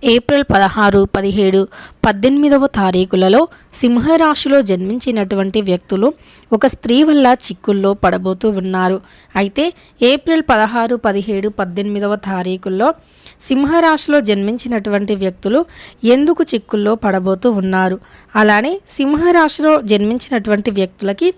April 16, 17, 18వ తారీఖులలో సింహరాశిలో జన్మించినటువంటి వ్యక్తులు ఒక స్త్రీ వల్ల చిక్కుల్లో పడబోతూ ఉన్నారు. అయితే ఏప్రిల్ 16, 17, 18వ తారీఖుల్లో సింహరాశిలో జన్మించినటువంటి వ్యక్తులు ఎందుకు చిక్కుల్లో పడబోతూ ఉన్నారు, అలానే సింహరాశిలో జన్మించినటువంటి వ్యక్తులకి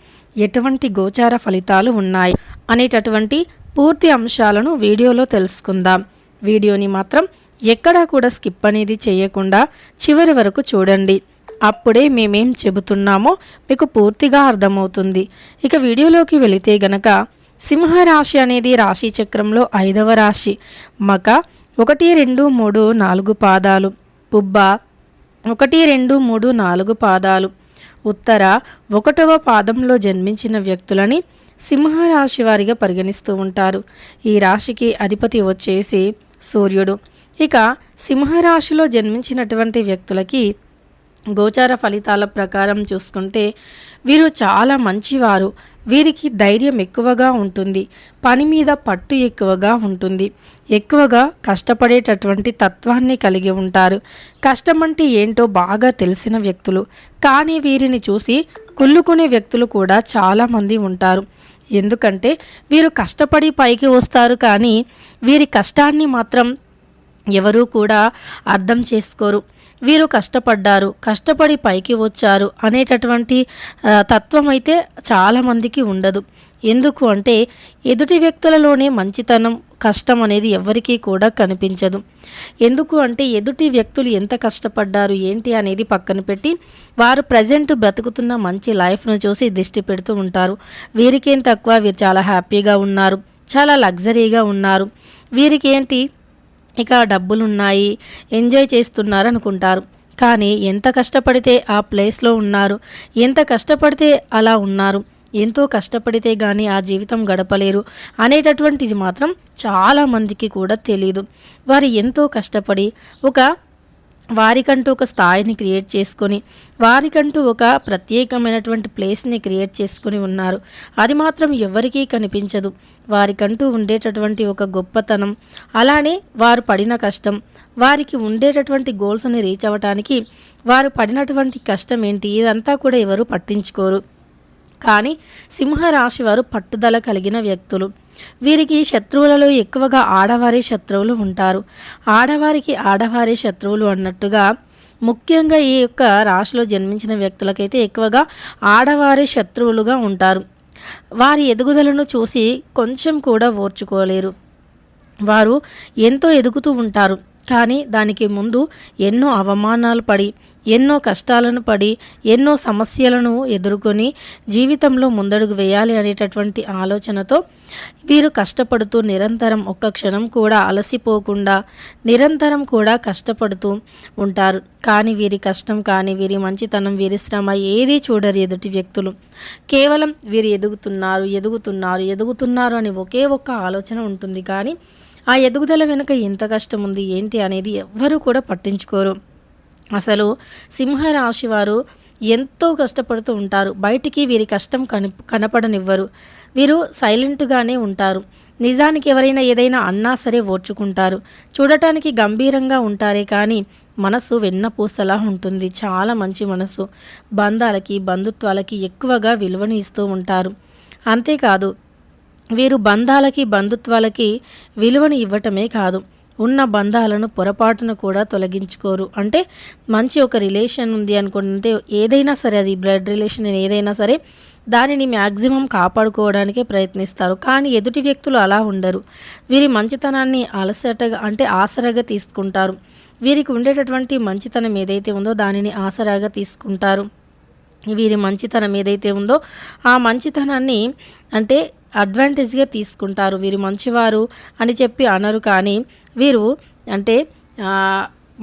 ఎటువంటి గోచార ఫలితాలు ఉన్నాయి అనేటటువంటి పూర్తి అంశాలను వీడియోలో తెలుసుకుందాం. వీడియోని మాత్రం ఎక్కడా కూడా స్కిప్ అనేది చేయకుండా చివరి వరకు చూడండి. అప్పుడే మేమేం చెబుతున్నామో మీకు పూర్తిగా అర్థమవుతుంది. ఇక వీడియోలోకి వెళితే గనక సింహరాశి అనేది రాశి చక్రంలో 5వ రాశి. మక 1, 2, 3, 4 పాదాలు, పుబ్బ 1, 2, 3, 4 పాదాలు, ఉత్తర 1వ పాదంలో జన్మించిన వ్యక్తులని సింహరాశి వారిగా పరిగణిస్తూ ఉంటారు. ఈ రాశికి అధిపతి వచ్చేసి సూర్యుడు. ఇక సింహరాశిలో జన్మించినటువంటి వ్యక్తులకి గోచార ఫలితాల ప్రకారం చూసుకుంటే వీరు చాలా మంచివారు. వీరికి ధైర్యం ఎక్కువగా ఉంటుంది, పని మీద పట్టు ఎక్కువగా ఉంటుంది, ఎక్కువగా కష్టపడేటటువంటి తత్వాన్ని కలిగి ఉంటారు. కష్టమంటే ఏంటో బాగా తెలిసిన వ్యక్తులు. కానీ వీరిని చూసి కుళ్ళుకునే వ్యక్తులు కూడా చాలామంది ఉంటారు. ఎందుకంటే వీరు కష్టపడి పైకి వస్తారు, కానీ వీరి కష్టాన్ని మాత్రం ఎవరూ కూడా అర్థం చేసుకోరు. వీరు కష్టపడ్డారు, కష్టపడి పైకి వచ్చారు అనేటటువంటి తత్వం అయితే చాలామందికి ఉండదు. ఎందుకు అంటే ఎదుటి వ్యక్తులలోనే మంచితనం, కష్టం అనేది ఎవరికీ కూడా కనిపించదు. ఎందుకు అంటే ఎదుటి వ్యక్తులు ఎంత కష్టపడ్డారు ఏంటి అనేది పక్కన పెట్టి వారు ప్రజెంట్ బ్రతుకుతున్న మంచి లైఫ్ను చూసి దిష్టి పెడుతూ ఉంటారు. వీరికేం తక్కువ, వీరు చాలా హ్యాపీగా ఉన్నారు, చాలా లగ్జరీగా ఉన్నారు, వీరికి ఏంటి ఇక డబ్బులున్నాయి, ఎంజాయ్ చేస్తున్నారు అనుకుంటారు. కానీ ఎంత కష్టపడితే ఆ ప్లేస్లో ఉన్నారు, ఎంత కష్టపడితే అలా ఉన్నారు, ఎంతో కష్టపడితే కానీ ఆ జీవితం గడపలేరు అనేటటువంటిది మాత్రం చాలామందికి కూడా తెలియదు. వారు ఎంతో కష్టపడి వారికంటూ ఒక స్థాయిని క్రియేట్ చేసుకొని, వారికంటూ ఒక ప్రత్యేకమైనటువంటి ప్లేస్ని క్రియేట్ చేసుకొని ఉన్నారు. అది మాత్రం ఎవరికీ కనిపించదు. వారికంటూ ఉండేటటువంటి ఒక గొప్పతనం, అలానే వారు పడిన కష్టం, వారికి ఉండేటటువంటి గోల్స్ని రీచ్ అవ్వటానికి వారు పడినటువంటి కష్టం ఏంటి, ఇదంతా కూడా ఎవరు పట్టించుకోరు. కానీ సింహరాశి వారు పట్టుదల కలిగిన వ్యక్తులు. వీరికి శత్రువులలో ఎక్కువగా ఆడవారి శత్రువులు ఉంటారు. ఆడవారికి ఆడవారి శత్రువులు అన్నట్టుగా ముఖ్యంగా ఈ యొక్క రాశిలో జన్మించిన వ్యక్తులకైతే ఎక్కువగా ఆడవారి శత్రువులుగా ఉంటారు. వారి ఎదుగుదలను చూసి కొంచెం కూడా ఓర్చుకోలేరు. వారు ఎంతో ఎదుగుతూ ఉంటారు, కానీ దానికి ముందు ఎన్నో అవమానాలు పడి, ఎన్నో కష్టాలను పడి, ఎన్నో సమస్యలను ఎదుర్కొని జీవితంలో ముందడుగు వేయాలి అనేటటువంటి ఆలోచనతో వీరు కష్టపడుతూ నిరంతరం ఒక్క క్షణం కూడా అలసిపోకుండా నిరంతరం కూడా కష్టపడుతూ ఉంటారు. కానీ వీరి కష్టం కానీ, వీరి మంచితనం, వీరి శ్రమ ఏదీ చూడరు ఎదుటి వ్యక్తులు. కేవలం వీరు ఎదుగుతున్నారు అని ఒకే ఒక్క ఆలోచన ఉంటుంది. కానీ ఆ ఎదుగుదల వెనుక ఎంత కష్టం ఉంది ఏంటి అనేది ఎవ్వరూ కూడా పట్టించుకోరు. అసలు సింహరాశి వారు ఎంతో కష్టపడుతూ ఉంటారు. బయటికి వీరి కష్టం కనపడనివ్వరు. వీరు సైలెంట్గానే ఉంటారు. నిజానికి ఎవరైనా ఏదైనా అన్నా సరే ఓర్చుకుంటారు. చూడటానికి గంభీరంగా ఉంటారే కానీ మనసు వెన్నపూసలా ఉంటుంది. చాలా మంచి మనసు. బంధాలకి, బంధుత్వాలకి ఎక్కువగా విలువని ఇస్తూ ఉంటారు. అంతేకాదు, వీరు బంధాలకి, బంధుత్వాలకి విలువని ఇవ్వటమే కాదు, ఉన్న బంధాలను పొరపాటును కూడా తొలగించుకోరు. అంటే మంచి ఒక రిలేషన్ ఉంది అనుకుంటే ఏదైనా సరే, అది బ్లడ్ రిలేషన్ ఏదైనా సరే, దానిని మ్యాక్సిమం కాపాడుకోవడానికే ప్రయత్నిస్తారు. కానీ ఎదుటి వ్యక్తులు అలా ఉండరు. వీరి మంచితనాన్ని ఆసరాగా తీసుకుంటారు. వీరికి ఉండేటటువంటి మంచితనం ఏదైతే ఉందో దానిని ఆసరాగా తీసుకుంటారు. వీరి మంచితనం ఏదైతే ఉందో ఆ మంచితనాన్ని అడ్వాంటేజ్గా తీసుకుంటారు. వీరు మంచివారు అని చెప్పి అనరు, కానీ వీరు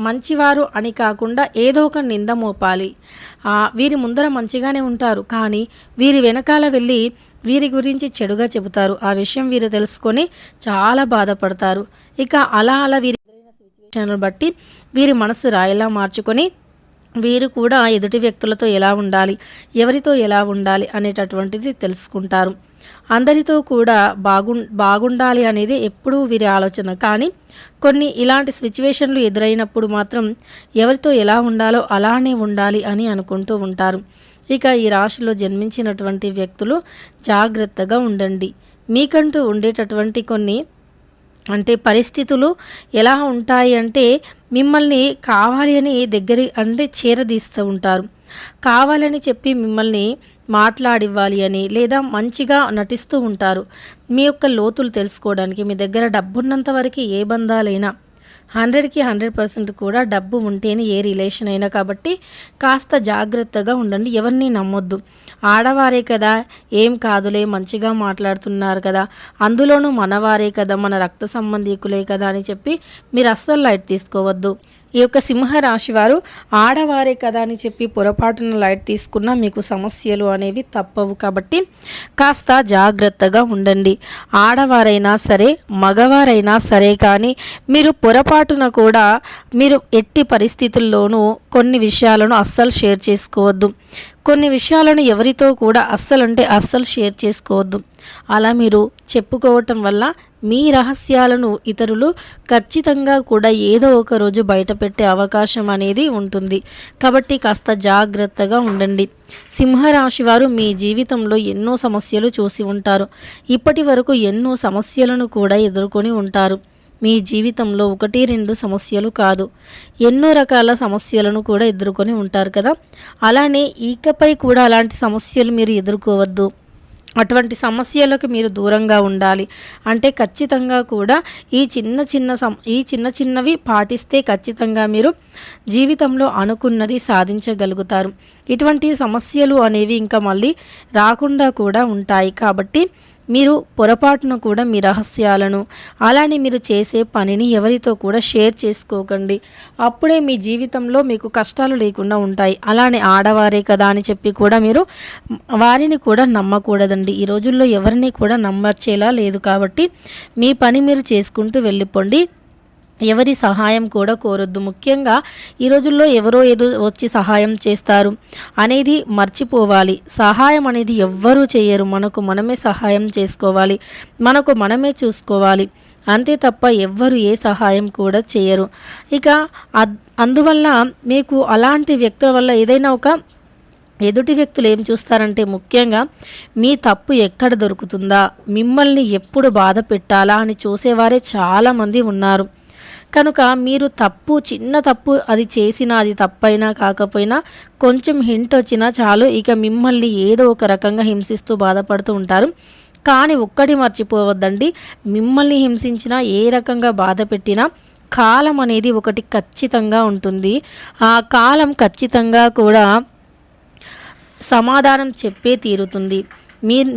మంచివారు అని కాకుండా ఏదో ఒక నింద మోపాలి. వీరి ముందర మంచిగానే ఉంటారు, కానీ వీరి వెనకాల వెళ్ళి వీరి గురించి చెడుగా చెబుతారు. ఆ విషయం వీరు తెలుసుకొని చాలా బాధపడతారు. ఇక అలా వీరి సిచ్యువేషన్లను బట్టి వీరి మనసు రాయిలా మార్చుకొని వీరు కూడా ఎదుటి వ్యక్తులతో ఎలా ఉండాలి, ఎవరితో ఎలా ఉండాలి అనేటటువంటిది తెలుసుకుంటారు. అందరితో కూడా బాగుండాలి అనేది ఎప్పుడూ వీరి ఆలోచన. కానీ కొన్ని ఇలాంటి సిచ్యువేషన్లు ఎదురైనప్పుడు మాత్రం ఎవరితో ఎలా ఉండాలో అలానే ఉండాలి అని అనుకుంటూ ఉంటారు. ఇక ఈ రాశిలో జన్మించినటువంటి వ్యక్తులు జాగ్రత్తగా ఉండండి. మీకంటూ ఉండేటటువంటి కొన్ని పరిస్థితులు ఎలా ఉంటాయి అంటే మిమ్మల్ని కావాలి అని చేరదీస్తూ ఉంటారు. కావాలని చెప్పి మిమ్మల్ని మాట్లాడివ్వాలి అని లేదా మంచిగా నటిస్తూ ఉంటారు. మీ యొక్క లోతులు తెలుసుకోవడానికి మీ దగ్గర డబ్బున్నంత వరకు ఏ బంధాలైనా 100కి 100% కూడా డబ్బు ఉంటేనే ఏ రిలేషన్ అయినా. కాబట్టి కాస్త జాగ్రత్తగా ఉండండి. ఎవరిని నమ్మొద్దు. ఆడవారే కదా, ఏం కాదులే, మంచిగా మాట్లాడుతున్నారు కదా, అందులోనూ మనవారే కదా, మన రక్త సంబంధీకులే కదా అని చెప్పి మీరు అస్సలు లైట్ తీసుకోవద్దు. ఈ యొక్క సింహరాశి వారు ఆడవారే కదా అని చెప్పి పొరపాటున లైట్ తీసుకున్నా మీకు సమస్యలు అనేవి తప్పవు. కాబట్టి కాస్త జాగ్రత్తగా ఉండండి. ఆడవారైనా సరే మగవారైనా సరే కానీ మీరు పొరపాటున కూడా మీరు ఎట్టి పరిస్థితుల్లోనూ కొన్ని విషయాలను అస్సలు షేర్ చేసుకోవద్దు. కొన్ని విషయాలను ఎవరితో కూడా అస్సలు షేర్ చేసుకోవద్దు. అలా మీరు చెప్పుకోవటం వల్ల మీ రహస్యాలను ఇతరులు ఖచ్చితంగా కూడా ఏదో ఒక రోజు బయటపెట్టే అవకాశం అనేది ఉంటుంది. కాబట్టి కాస్త జాగ్రత్తగా ఉండండి. సింహరాశి వారు మీ జీవితంలో ఎన్నో సమస్యలు చూసి ఉంటారు. ఇప్పటి వరకు ఎన్నో సమస్యలను కూడా ఎదుర్కొని ఉంటారు. మీ జీవితంలో 1-2 సమస్యలు కాదు, ఎన్నో రకాల సమస్యలను కూడా ఎదుర్కొని ఉంటారు కదా. అలానే ఇకపై కూడా అలాంటి సమస్యలు మీరు ఎదుర్కోవద్దు. అటువంటి సమస్యలకు మీరు దూరంగా ఉండాలి. ఖచ్చితంగా కూడా ఈ చిన్న చిన్నవి పాటిస్తే ఖచ్చితంగా మీరు జీవితంలో అనుకున్నది సాధించగలుగుతారు. ఇటువంటి సమస్యలు అనేవి ఇంకా మళ్ళీ రాకుండా కూడా ఉంటాయి. కాబట్టి మీరు పొరపాటున కూడా మీ రహస్యాలను అలానే మీరు చేసే పనిని ఎవరితో కూడా షేర్ చేసుకోకండి. అప్పుడే మీ జీవితంలో మీకు కష్టాలు లేకుండా ఉంటాయి. అలానే ఆడవారే కదా అని చెప్పి కూడా మీరు వారిని కూడా నమ్మకూడదండి. ఈ రోజుల్లో ఎవరిని కూడా నమ్మచ్చేలా లేదు. కాబట్టి మీ పని మీరు చేసుకుంటూ వెళ్ళిపోండి. ఎవరి సహాయం కూడా కోరొద్దు. ముఖ్యంగా ఈ రోజుల్లో ఎవరో ఏదో వచ్చి సహాయం చేస్తారు అనేది మర్చిపోవాలి. సహాయం అనేది ఎవ్వరూ చేయరు. మనకు మనమే సహాయం చేసుకోవాలి, మనకు మనమే చూసుకోవాలి. అంతే తప్ప ఎవ్వరు ఏ సహాయం కూడా చేయరు. ఇక అందువల్ల మీకు అలాంటి వ్యక్తుల వల్ల ఏదైనా ఒక ఎదుటి వ్యక్తులు ఏం చూస్తారంటే ముఖ్యంగా మీ తప్పు ఎక్కడ దొరుకుతుందా, మిమ్మల్ని ఎప్పుడు బాధ పెట్టాలా అని చూసేవారే చాలామంది ఉన్నారు. కనుక మీరు చిన్న తప్పు అది చేసినా అది తప్పైనా కాకపోయినా కొంచెం హింట్ వచ్చినా చాలు ఇక మిమ్మల్ని ఏదో ఒక రకంగా హింసిస్తూ బాధపడుతూ ఉంటారు. కానీ ఒక్కటి మర్చిపోవద్దండి, మిమ్మల్ని హింసించినా ఏ రకంగా బాధ పెట్టినా కాలం అనేది ఒకటి ఖచ్చితంగా ఉంటుంది. ఆ కాలం ఖచ్చితంగా కూడా సమాధానం చెప్పే తీరుతుంది.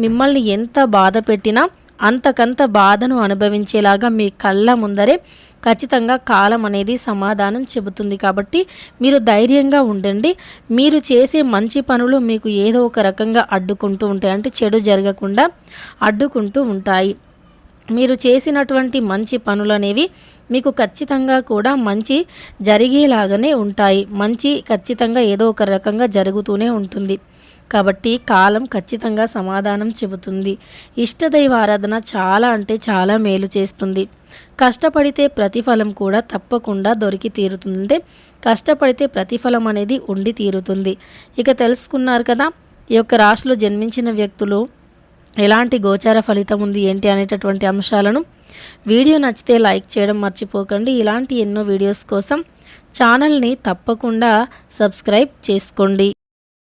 మిమ్మల్ని ఎంత బాధ పెట్టినా అంతకంత బాధను అనుభవించేలాగా మీ కళ్ళ ముందరే ఖచ్చితంగా కాలం అనేది సమాధానం చెబుతుంది. కాబట్టి మీరు ధైర్యంగా ఉండండి. మీరు చేసే మంచి పనులు మీకు ఏదో ఒక రకంగా అడ్డుకుంటూ ఉంటాయి. చెడు జరగకుండా అడ్డుకుంటూ ఉంటాయి. మీరు చేసినటువంటి మంచి పనులు అనేవి మీకు ఖచ్చితంగా కూడా మంచి జరిగేలాగానే ఉంటాయి. మంచి ఖచ్చితంగా ఏదో ఒక రకంగా జరుగుతూనే ఉంటుంది. కాబట్టి కాలం ఖచ్చితంగా సమాధానం చెబుతుంది. ఇష్టదైవ ఆరాధన చాలా మేలు చేస్తుంది. కష్టపడితే ప్రతిఫలం కూడా తప్పకుండా దొరికి తీరుతుంది. కష్టపడితే ప్రతిఫలం అనేది ఉండి తీరుతుంది. ఇక తెలుసుకున్నారు కదా ఈ యొక్క రాశిలో జన్మించిన వ్యక్తులు ఎలాంటి గోచార ఫలితం ఉంది ఏంటి అనేటటువంటి అంశాలను. వీడియో నచ్చితే లైక్ చేయడం మర్చిపోకండి. ఇలాంటి ఎన్నో వీడియోస్ కోసం ఛానల్ని తప్పకుండా సబ్స్క్రైబ్ చేసుకోండి.